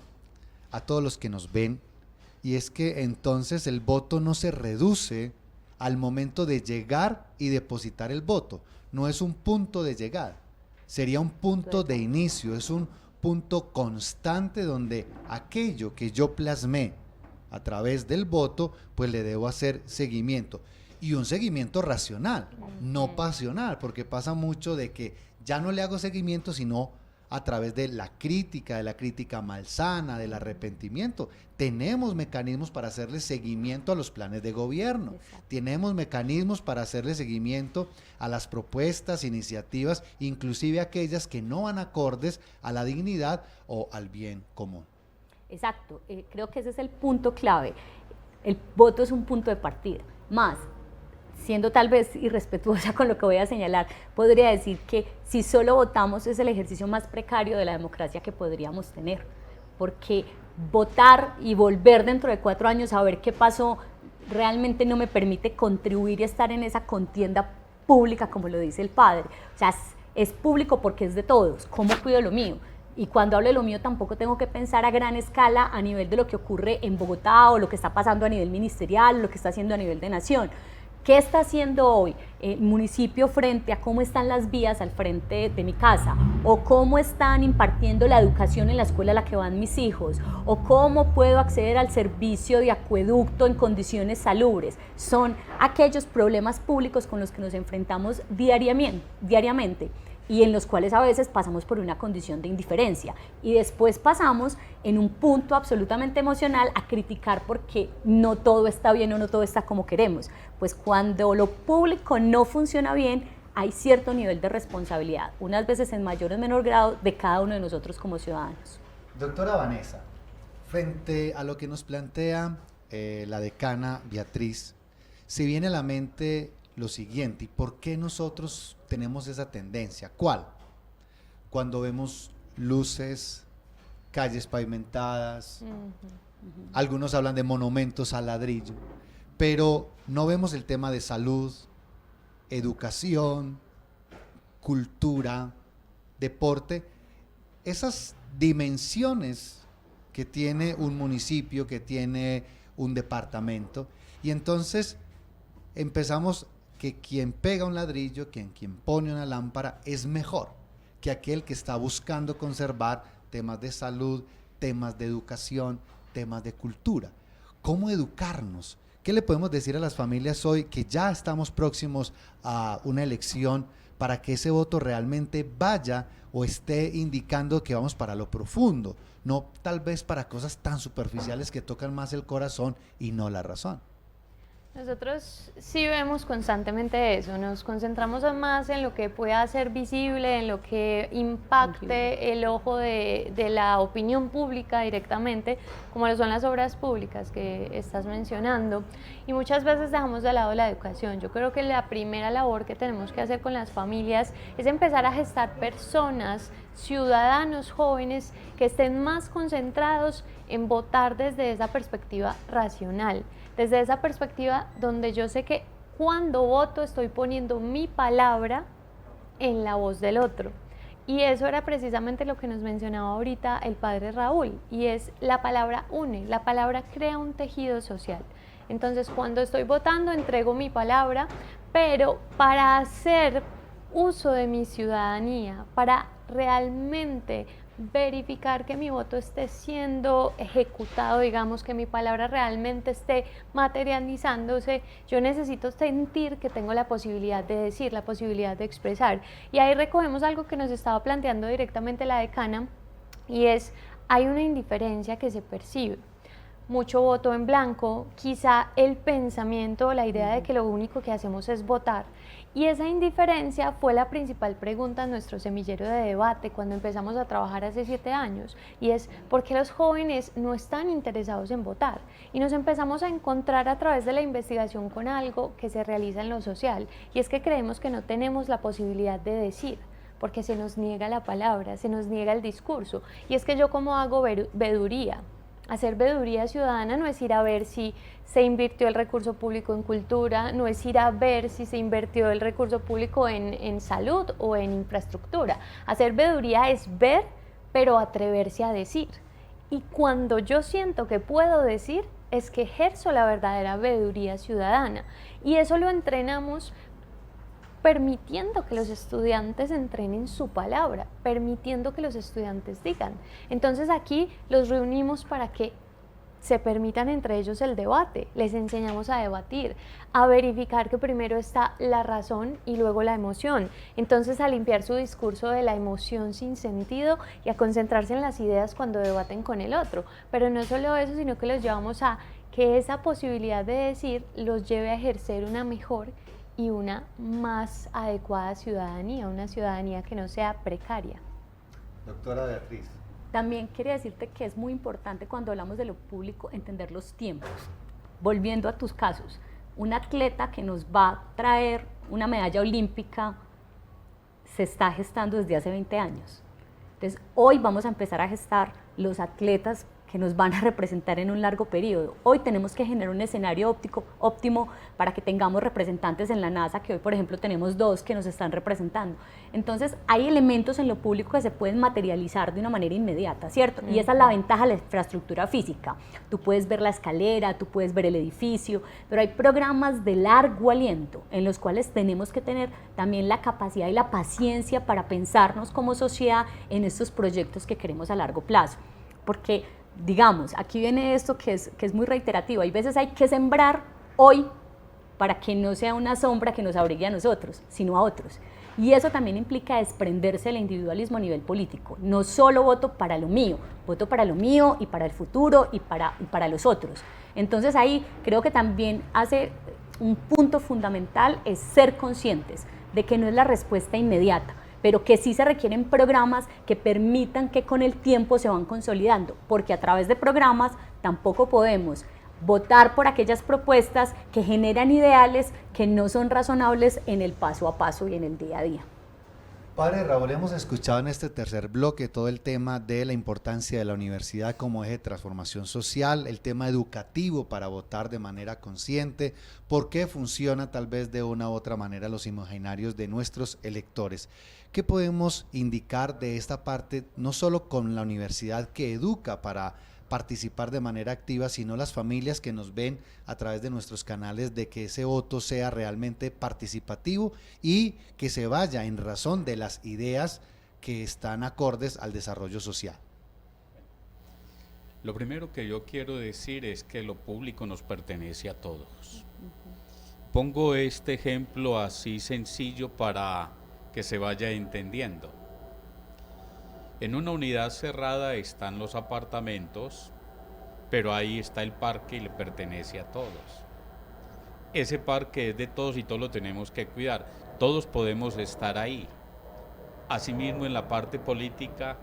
a todos los que nos ven, y es que entonces el voto no se reduce al momento de llegar y depositar el voto, no es un punto de llegada. Sería un punto de inicio, es un punto constante donde aquello que yo plasmé a través del voto, pues le debo hacer seguimiento. Y un seguimiento racional, no pasional, porque pasa mucho de que ya no le hago seguimiento, sino a través de la crítica malsana, del arrepentimiento. Tenemos mecanismos para hacerle seguimiento a los planes de gobierno. Exacto. Tenemos mecanismos para hacerle seguimiento a las propuestas, iniciativas, inclusive aquellas que no van acordes a la dignidad o al bien común. Exacto, creo que ese es el punto clave. El voto es un punto de partida. Más, siendo tal vez irrespetuosa con lo que voy a señalar, podría decir que si solo votamos es el ejercicio más precario de la democracia que podríamos tener, porque votar y volver dentro de 4 años a ver qué pasó realmente no me permite contribuir y estar en esa contienda pública, como lo dice el padre. O sea, es público porque es de todos. ¿Cómo cuido lo mío? Y cuando hablo de lo mío tampoco tengo que pensar a gran escala a nivel de lo que ocurre en Bogotá o lo que está pasando a nivel ministerial, lo que está haciendo a nivel de nación. ¿Qué está haciendo hoy el municipio frente a cómo están las vías al frente de mi casa? ¿O cómo están impartiendo la educación en la escuela a la que van mis hijos? ¿O cómo puedo acceder al servicio de acueducto en condiciones salubres? Son aquellos problemas públicos con los que nos enfrentamos diariamente y en los cuales a veces pasamos por una condición de indiferencia y después pasamos en un punto absolutamente emocional a criticar porque no todo está bien o no todo está como queremos. Pues cuando lo público no funciona bien, hay cierto nivel de responsabilidad, unas veces en mayor o menor grado, de cada uno de nosotros como ciudadanos. Doctora Vanessa, frente a lo que nos plantea la decana Beatriz, se viene a la mente lo siguiente: ¿y por qué nosotros tenemos esa tendencia? ¿Cuál? Cuando vemos luces, calles pavimentadas, algunos hablan de monumentos al ladrillo, pero no vemos el tema de salud, educación, cultura, deporte, esas dimensiones que tiene un municipio, que tiene un departamento, y entonces empezamos que quien pega un ladrillo, quien pone una lámpara es mejor que aquel que está buscando conservar temas de salud, temas de educación, temas de cultura. ¿Cómo educarnos? ¿Qué le podemos decir a las familias hoy que ya estamos próximos a una elección para que ese voto realmente vaya o esté indicando que vamos para lo profundo, no tal vez para cosas tan superficiales que tocan más el corazón y no la razón? Nosotros sí vemos constantemente eso, nos concentramos más en lo que pueda ser visible, en lo que impacte el ojo de la opinión pública directamente, como lo son las obras públicas que estás mencionando, y muchas veces dejamos de lado la educación. Yo creo que la primera labor que tenemos que hacer con las familias es empezar a gestar personas, ciudadanos jóvenes que estén más concentrados en votar desde esa perspectiva racional, desde esa perspectiva donde yo sé que cuando voto estoy poniendo mi palabra en la voz del otro. Y eso era precisamente lo que nos mencionaba ahorita el padre Raúl, y es la palabra une, la palabra crea un tejido social. Entonces cuando estoy votando entrego mi palabra, pero para hacer uso de mi ciudadanía, para realmente verificar que mi voto esté siendo ejecutado, digamos, que mi palabra realmente esté materializándose, yo necesito sentir que tengo la posibilidad de decir, la posibilidad de expresar. Y ahí recogemos algo que nos estaba planteando directamente la decana, y es, hay una indiferencia que se percibe. Mucho voto en blanco, quizá el pensamiento, la idea de que lo único que hacemos es votar. Y esa indiferencia fue la principal pregunta en nuestro semillero de debate cuando empezamos a trabajar hace 7 años, y es ¿por qué los jóvenes no están interesados en votar? Y nos empezamos a encontrar a través de la investigación con algo que se realiza en lo social, y es que creemos que no tenemos la posibilidad de decir, porque se nos niega la palabra, se nos niega el discurso. Y es que yo, ¿cómo hago veeduría? Hacer veeduría ciudadana no es ir a ver si se invirtió el recurso público en cultura, no es ir a ver si se invirtió el recurso público en salud o en infraestructura. Hacer veeduría es ver, pero atreverse a decir. Y cuando yo siento que puedo decir, es que ejerzo la verdadera veeduría ciudadana. Y eso lo entrenamos permitiendo que los estudiantes entrenen su palabra, permitiendo que los estudiantes digan. Entonces aquí los reunimos para que se permitan entre ellos el debate, les enseñamos a debatir, a verificar que primero está la razón y luego la emoción, entonces a limpiar su discurso de la emoción sin sentido y a concentrarse en las ideas cuando debaten con el otro, pero no solo eso, sino que los llevamos a que esa posibilidad de decir los lleve a ejercer una mejor y una más adecuada ciudadanía, una ciudadanía que no sea precaria. Doctora Beatriz. También quería decirte que es muy importante cuando hablamos de lo público entender los tiempos. Volviendo a tus casos, un atleta que nos va a traer una medalla olímpica se está gestando desde hace 20 años. Entonces, hoy vamos a empezar a gestar los atletas que nos van a representar en un largo periodo. Hoy tenemos que generar un escenario óptimo para que tengamos representantes en la NASA, que hoy, por ejemplo, tenemos 2 que nos están representando. Entonces, hay elementos en lo público que se pueden materializar de una manera inmediata, ¿cierto? Y esa es la ventaja de la infraestructura física. Tú puedes ver la escalera, tú puedes ver el edificio, pero hay programas de largo aliento en los cuales tenemos que tener también la capacidad y la paciencia para pensarnos como sociedad en estos proyectos que queremos a largo plazo. Porque digamos, aquí viene esto que es muy reiterativo, hay veces hay que sembrar hoy para que no sea una sombra que nos abrigue a nosotros, sino a otros. Y eso también implica desprenderse del individualismo a nivel político. No solo voto para lo mío, voto para lo mío y para el futuro y para los otros. Entonces ahí creo que también hace un punto fundamental es ser conscientes de que no es la respuesta inmediata, pero que sí se requieren programas que permitan que con el tiempo se van consolidando, porque a través de programas tampoco podemos votar por aquellas propuestas que generan ideales que no son razonables en el paso a paso y en el día a día. Padre Raúl, hemos escuchado en este tercer bloque todo el tema de la importancia de la universidad como eje de transformación social, el tema educativo para votar de manera consciente, por qué funciona tal vez de una u otra manera los imaginarios de nuestros electores. ¿Qué podemos indicar de esta parte, no solo con la universidad que educa para participar de manera activa, sino las familias que nos ven a través de nuestros canales, de que ese voto sea realmente participativo y que se vaya en razón de las ideas que están acordes al desarrollo social? Lo primero que yo quiero decir es que lo público nos pertenece a todos. Pongo este ejemplo así sencillo para que se vaya entendiendo. En una unidad cerrada están los apartamentos, pero ahí está el parque y le pertenece a todos. Ese parque es de todos y todos lo tenemos que cuidar. Todos podemos estar ahí. Asimismo, en la parte política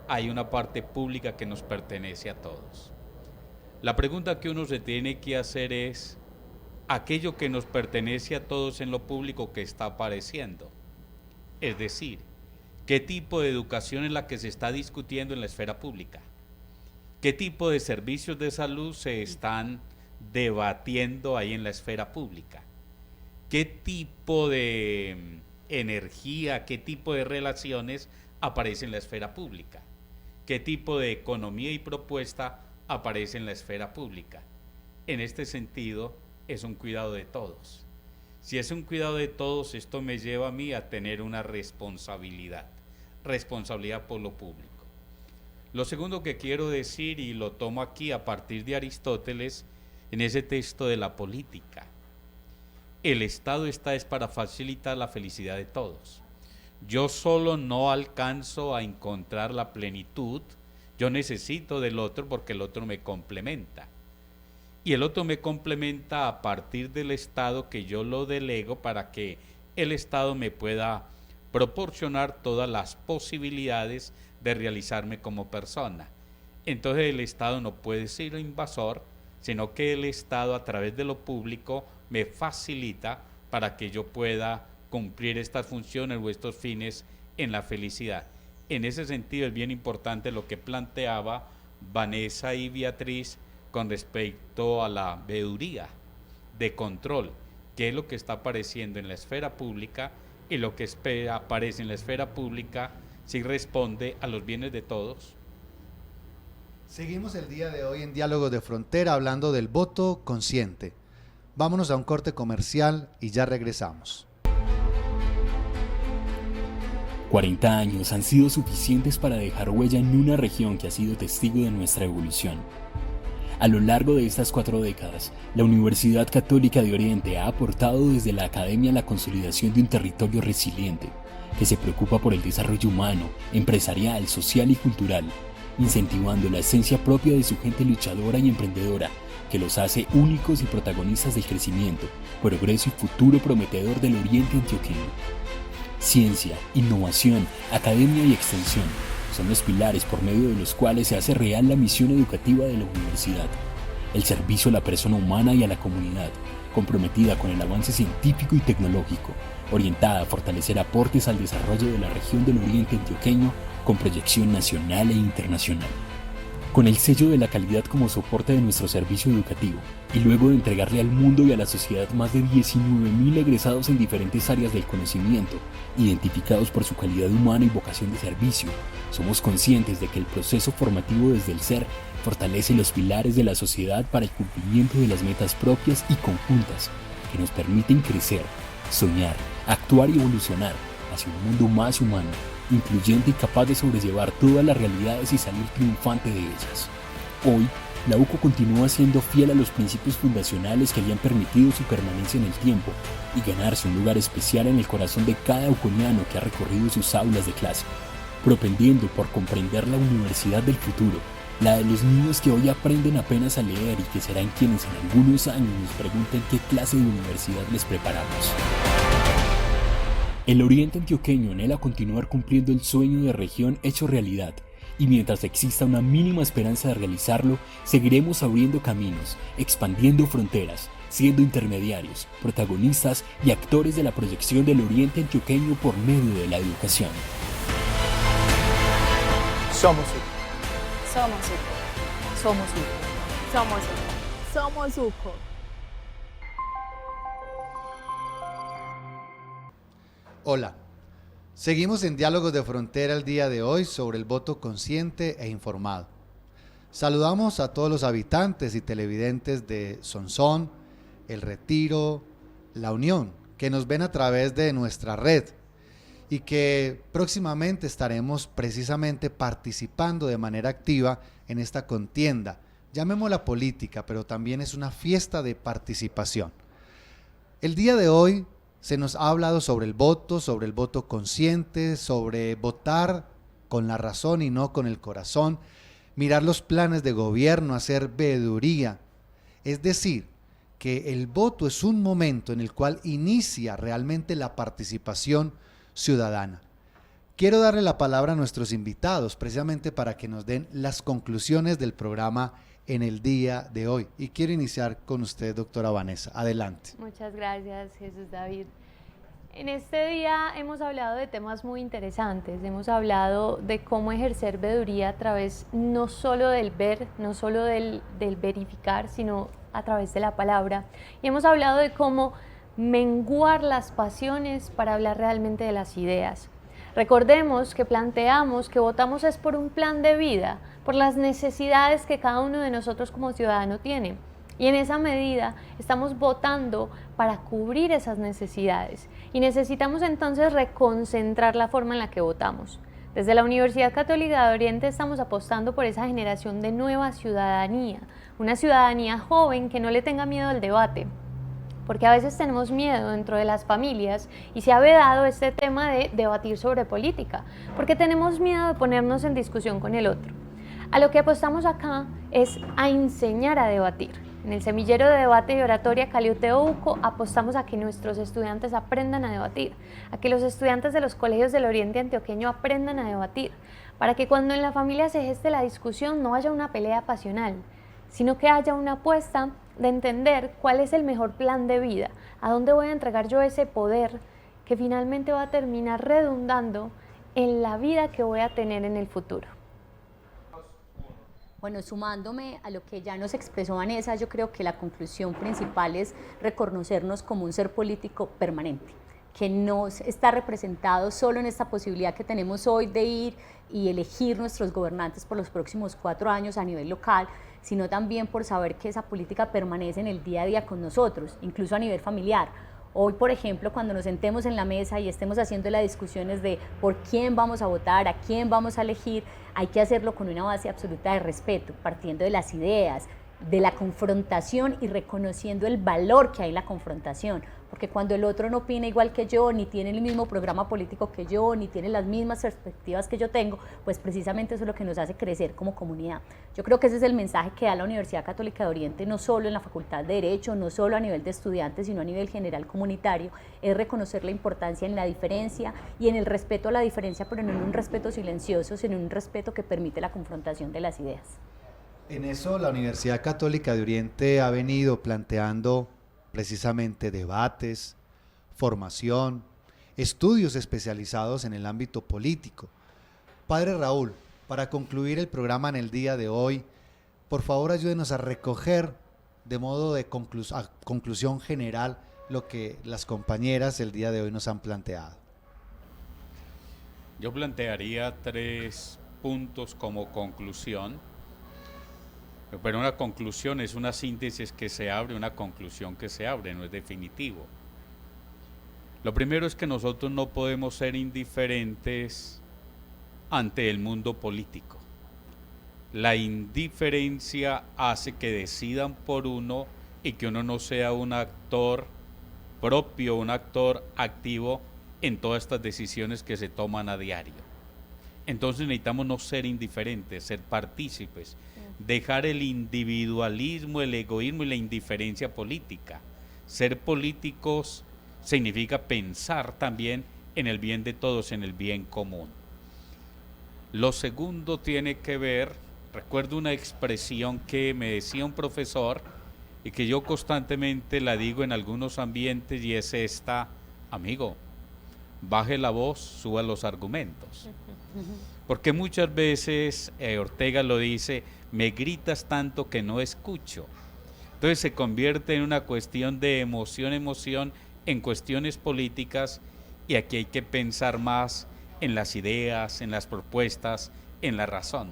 hay una parte pública que nos pertenece a todos. La pregunta que uno se tiene que hacer es, aquello que nos pertenece a todos en lo público que está apareciendo. Es decir, ¿qué tipo de educación es la que se está discutiendo en la esfera pública? ¿Qué tipo de servicios de salud se están debatiendo ahí en la esfera pública? ¿Qué tipo de energía, qué tipo de relaciones aparece en la esfera pública? ¿Qué tipo de economía y propuesta aparece en la esfera pública? En este sentido, es un cuidado de todos. Si es un cuidado de todos, esto me lleva a mí a tener una responsabilidad por lo público. Lo segundo que quiero decir, y lo tomo aquí a partir de Aristóteles, en ese texto de la política, el Estado está es para facilitar la felicidad de todos. Yo solo no alcanzo a encontrar la plenitud, yo necesito del otro porque el otro me complementa. Y el otro me complementa a partir del Estado, que yo lo delego para que el Estado me pueda proporcionar todas las posibilidades de realizarme como persona. Entonces el Estado no puede ser invasor, sino que el Estado a través de lo público me facilita para que yo pueda cumplir estas funciones o estos fines en la felicidad. En ese sentido es bien importante lo que planteaba Vanessa y Beatriz con respecto a la veeduría de control, que es lo que está apareciendo en la esfera pública, y lo que aparece en la esfera pública si responde a los bienes de todos. Seguimos el día de hoy en Diálogos de Frontera hablando del voto consciente. Vámonos a un corte comercial y ya regresamos. 40 años han sido suficientes para dejar huella en una región que ha sido testigo de nuestra evolución. A lo largo de estas 4 décadas, la Universidad Católica de Oriente ha aportado desde la academia la consolidación de un territorio resiliente, que se preocupa por el desarrollo humano, empresarial, social y cultural, incentivando la esencia propia de su gente luchadora y emprendedora, que los hace únicos y protagonistas del crecimiento, progreso y futuro prometedor del Oriente Antioqueño. Ciencia, innovación, academia y extensión son los pilares por medio de los cuales se hace real la misión educativa de la universidad. El servicio a la persona humana y a la comunidad, comprometida con el avance científico y tecnológico, orientada a fortalecer aportes al desarrollo de la región del Oriente Antioqueño con proyección nacional e internacional. Con el sello de la calidad como soporte de nuestro servicio educativo, y luego de entregarle al mundo y a la sociedad más de 19.000 egresados en diferentes áreas del conocimiento, identificados por su calidad humana y vocación de servicio, somos conscientes de que el proceso formativo desde el ser fortalece los pilares de la sociedad para el cumplimiento de las metas propias y conjuntas que nos permiten crecer, soñar, actuar y evolucionar hacia un mundo más humano, incluyente y capaz de sobrellevar todas las realidades y salir triunfante de ellas. Hoy, la UCO continúa siendo fiel a los principios fundacionales que le han permitido su permanencia en el tiempo y ganarse un lugar especial en el corazón de cada uconiano que ha recorrido sus aulas de clase, propendiendo por comprender la universidad del futuro, la de los niños que hoy aprenden apenas a leer y que serán quienes en algunos años nos pregunten qué clase de universidad les preparamos. El Oriente Antioqueño anhela continuar cumpliendo el sueño de región hecho realidad, y mientras exista una mínima esperanza de realizarlo, seguiremos abriendo caminos, expandiendo fronteras, siendo intermediarios, protagonistas y actores de la proyección del Oriente Antioqueño por medio de la educación. Somos UCO. Somos UCO. Somos UCO. Somos UCO. Somos UCO. Hola, seguimos en Diálogos de Frontera el día de hoy sobre el voto consciente e informado. Saludamos a todos los habitantes y televidentes de Sonsón, El Retiro, La Unión, que nos ven a través de nuestra red y que próximamente estaremos precisamente participando de manera activa en esta contienda. Llamémosla política, pero también es una fiesta de participación. El día de hoy se nos ha hablado sobre el voto consciente, sobre votar con la razón y no con el corazón, mirar los planes de gobierno, hacer veeduría. Es decir, que el voto es un momento en el cual inicia realmente la participación ciudadana. Quiero darle la palabra a nuestros invitados precisamente para que nos den las conclusiones del programa en el día de hoy. Y quiero iniciar con usted, doctora Vanessa. Adelante. Muchas gracias, Jesús David. En este día hemos hablado de temas muy interesantes, hemos hablado de cómo ejercer veeduría a través no solo del ver, no solo del verificar, sino a través de la palabra. Y hemos hablado de cómo menguar las pasiones para hablar realmente de las ideas. Recordemos que planteamos que votamos es por un plan de vida, por las necesidades que cada uno de nosotros como ciudadano tiene. Y en esa medida estamos votando para cubrir esas necesidades. Y necesitamos entonces reconcentrar la forma en la que votamos. Desde la Universidad Católica de Oriente estamos apostando por esa generación de nueva ciudadanía, una ciudadanía joven que no le tenga miedo al debate, porque a veces tenemos miedo dentro de las familias y se ha vedado este tema de debatir sobre política, porque tenemos miedo de ponernos en discusión con el otro. A lo que apostamos acá es a enseñar a debatir. En el semillero de debate y oratoria Caliuteo UCO apostamos a que nuestros estudiantes aprendan a debatir, a que los estudiantes de los colegios del Oriente Antioqueño aprendan a debatir, para que cuando en la familia se geste la discusión no haya una pelea pasional, sino que haya una apuesta de entender cuál es el mejor plan de vida, a dónde voy a entregar yo ese poder que finalmente va a terminar redundando en la vida que voy a tener en el futuro. Bueno, sumándome a lo que ya nos expresó Vanessa, yo creo que la conclusión principal es reconocernos como un ser político permanente, que no está representado solo en esta posibilidad que tenemos hoy de ir y elegir nuestros gobernantes por los próximos 4 años a nivel local, sino también por saber que esa política permanece en el día a día con nosotros, incluso a nivel familiar. Hoy, por ejemplo, cuando nos sentemos en la mesa y estemos haciendo las discusiones de por quién vamos a votar, a quién vamos a elegir, hay que hacerlo con una base absoluta de respeto, partiendo de las ideas, de la confrontación y reconociendo el valor que hay en la confrontación, porque cuando el otro no opina igual que yo, ni tiene el mismo programa político que yo, ni tiene las mismas perspectivas que yo tengo, pues precisamente eso es lo que nos hace crecer como comunidad. Yo creo que ese es el mensaje que da la Universidad Católica de Oriente, no solo en la Facultad de Derecho, no solo a nivel de estudiantes, sino a nivel general comunitario, es reconocer la importancia en la diferencia y en el respeto a la diferencia, pero no en un respeto silencioso, sino en un respeto que permite la confrontación de las ideas. En eso la Universidad Católica de Oriente ha venido planteando precisamente debates, formación, estudios especializados en el ámbito político. Padre Raúl, para concluir el programa en el día de hoy, por favor ayúdenos a recoger de modo de conclusión general lo que las compañeras el día de hoy nos han planteado. Yo plantearía 3 puntos como conclusión, pero una conclusión es una síntesis que se abre, una conclusión que se abre, no es definitivo. Lo primero es que nosotros no podemos ser indiferentes ante el mundo político. La indiferencia hace que decidan por uno y que uno no sea un actor propio, un actor activo en todas estas decisiones que se toman a diario. Entonces necesitamos no ser indiferentes, ser partícipes, dejar el individualismo, el egoísmo y la indiferencia política. Ser políticos significa pensar también en el bien de todos, en el bien común. Lo segundo tiene que ver, recuerdo una expresión que me decía un profesor y que yo constantemente la digo en algunos ambientes, y es esta: amigo, baje la voz, suba los argumentos. Porque muchas veces, Ortega lo dice, me gritas tanto que no escucho. Entonces se convierte en una cuestión de emoción en cuestiones políticas, y aquí hay que pensar más en las ideas, en las propuestas, en la razón.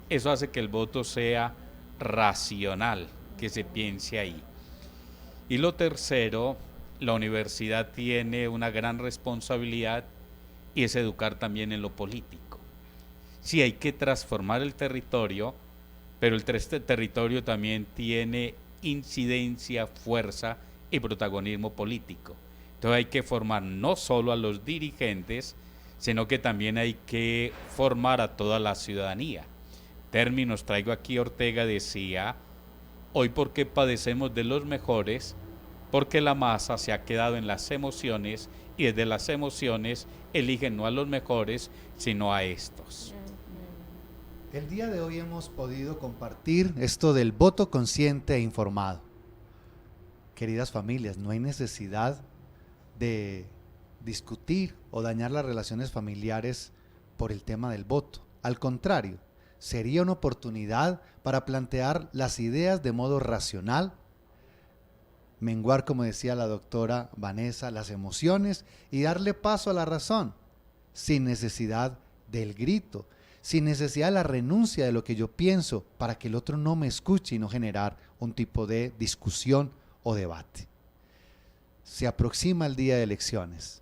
Eso hace que el voto sea racional, que se piense ahí. Y lo tercero, la universidad tiene una gran responsabilidad, y es educar también en lo político. Sí, hay que transformar el territorio, pero el territorio también tiene incidencia, fuerza y protagonismo político. Entonces hay que formar no solo a los dirigentes, sino que también hay que formar a toda la ciudadanía. Términos traigo aquí, Ortega decía, hoy ¿por qué padecemos de los mejores? Porque la masa se ha quedado en las emociones, y desde las emociones eligen no a los mejores, sino a estos. El día de hoy hemos podido compartir esto del voto consciente e informado. Queridas familias, no hay necesidad de discutir o dañar las relaciones familiares por el tema del voto. Al contrario, sería una oportunidad para plantear las ideas de modo racional, menguar, como decía la doctora Vanessa, las emociones y darle paso a la razón, sin necesidad del grito, sin necesidad de la renuncia de lo que yo pienso para que el otro no me escuche y no generar un tipo de discusión o debate. Se aproxima el día de elecciones.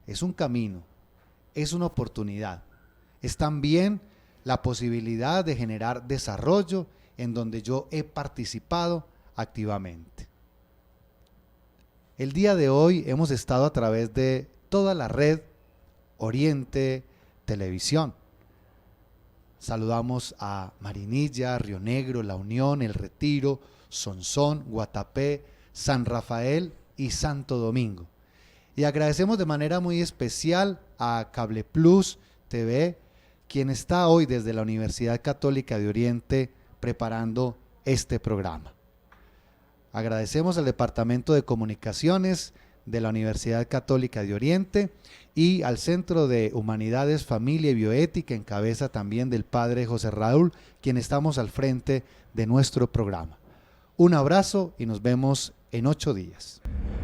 Es un camino, es una oportunidad, es también la posibilidad de generar desarrollo en donde yo he participado activamente. El día de hoy hemos estado a través de toda la red Oriente Televisión. Saludamos a Marinilla, Río Negro, La Unión, El Retiro, Sonsón, Guatapé, San Rafael y Santo Domingo. Y agradecemos de manera muy especial a Cable Plus TV, quien está hoy desde la Universidad Católica de Oriente preparando este programa. Agradecemos al Departamento de Comunicaciones de la Universidad Católica de Oriente y al Centro de Humanidades, Familia y Bioética, en cabeza también del Padre José Raúl, quien estamos al frente de nuestro programa. Un abrazo y nos vemos en 8 días.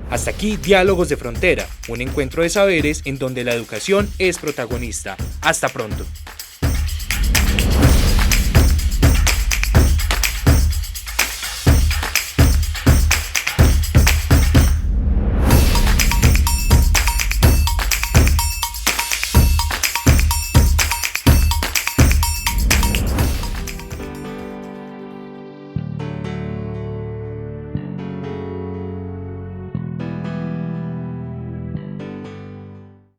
Hasta aquí Diálogos de Frontera, un encuentro de saberes en donde la educación es protagonista. Hasta pronto.